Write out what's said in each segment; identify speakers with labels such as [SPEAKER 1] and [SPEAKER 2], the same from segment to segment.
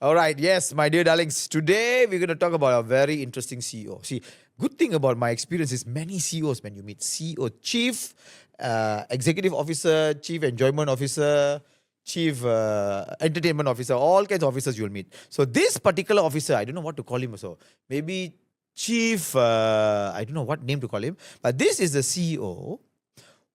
[SPEAKER 1] All right, yes, my dear darlings. Today we're going to talk about a very interesting CEO. See, good thing about my experience is many CEOs, when you meet CEO, Chief Executive Officer, Chief Enjoyment Officer, Chief Entertainment Officer, all kinds of officers you'll meet. So this particular officer, I don't know what to call him also. Maybe Chief, I don't know what name to call him. But this is the CEO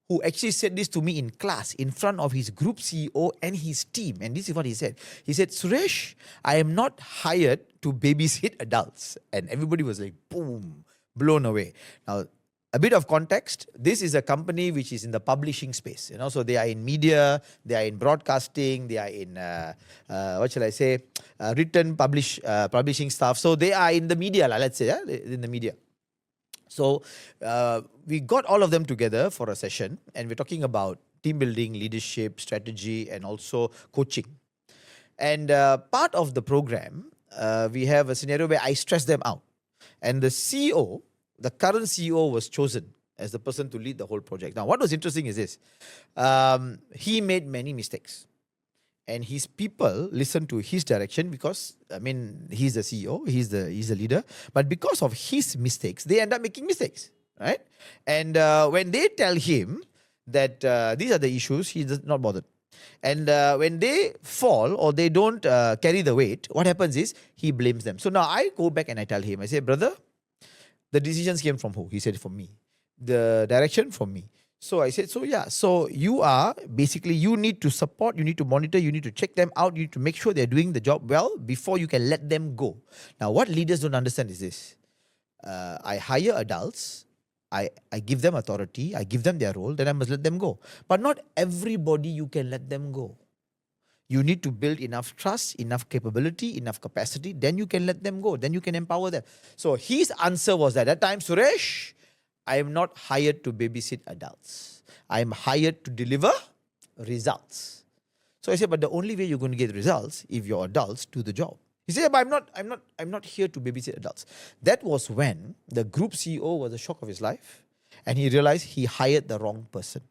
[SPEAKER 1] who actually said this to me in class in front of his group CEO and his team. And this is what he said. He said, Suresh, I am not hired to babysit adults. And everybody was like, boom, blown away. Now, a bit of context. This is a company which is in the publishing space. So they are in media, they are in broadcasting, they are in, written publishing stuff. So they are in the media, let's say, in the media. So we got all of them together for a session, and we're talking about team building, leadership, strategy, and also coaching. And part of the program, we have a scenario where I stress them out. And the CEO, the current CEO, was chosen as the person to lead the whole project. Now, what was interesting is this. He made many mistakes. And his people listened to his direction because, he's the CEO, he's the leader. But because of his mistakes, they end up making mistakes, right? And when they tell him that these are the issues, he's not bothered. And when they fall or they don't carry the weight, what happens is he blames them. So now I go back and I tell him, I say, brother, the decisions came from who? He said, from me. The direction from me. So I said, so you are basically, you need to support, you need to monitor, you need to check them out, you need to make sure they're doing the job well before you can let them go. Now, what leaders don't understand is this. I hire adults, I give them authority, I give them their role, then I must let them go. But not everybody you can let them go. You need to build enough trust, enough capability, enough capacity, then you can let them go, then you can empower them. So his answer was at that time, Suresh, I am not hired to babysit adults. I am hired to deliver results. So I said, but the only way you're going to get results if your adults do the job. He said, but I'm not here to babysit adults. That was when the group CEO was the shock of his life, and he realized he hired the wrong person.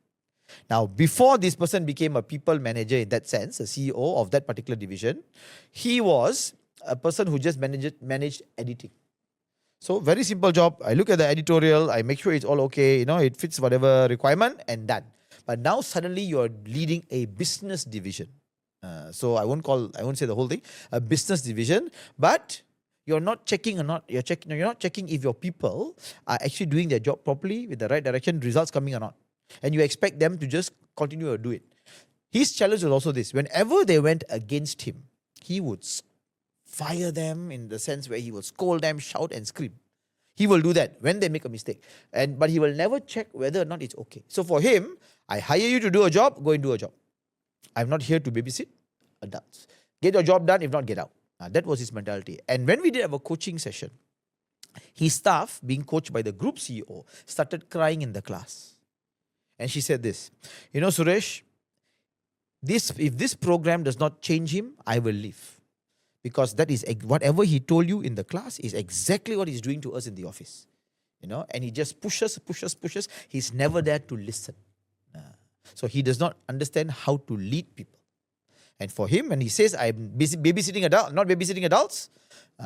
[SPEAKER 1] Now, before this person became a people manager in that sense, a CEO of that particular division, he was a person who just managed editing. So very simple job. I look at the editorial, I make sure it's all okay, it fits whatever requirement, and done. But now suddenly you're leading a business division. So I won't say the whole thing, a business division, but you're not checking you're not checking if your people are actually doing their job properly with the right direction, results coming or not. And you expect them to just continue to do it. His challenge was also this. Whenever they went against him, he would fire them in the sense where he will scold them, shout and scream. He will do that when they make a mistake. But he will never check whether or not it's okay. So for him, I hire you to do a job, go and do a job. I'm not here to babysit adults. Get your job done, if not, get out. That was his mentality. And when we did have a coaching session, his staff, being coached by the group CEO, started crying in the class. And she said this, Suresh, if this program does not change him, I will leave. Because that is whatever he told you in the class is exactly what he's doing to us in the office. And he just pushes. He's never there to listen. So he does not understand how to lead people. And for him, when he says, I'm babysitting not babysitting adults,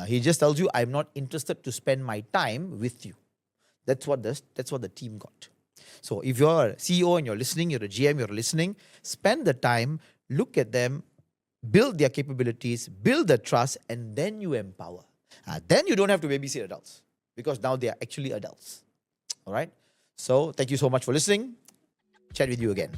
[SPEAKER 1] he just tells you, I'm not interested to spend my time with you. That's what the team got. So if you're a CEO and you're listening, you're a GM, you're listening, spend the time, look at them, build their capabilities, build the trust, and then you empower. Then you don't have to babysit adults because now they are actually adults. All right? So thank you so much for listening. Chat with you again.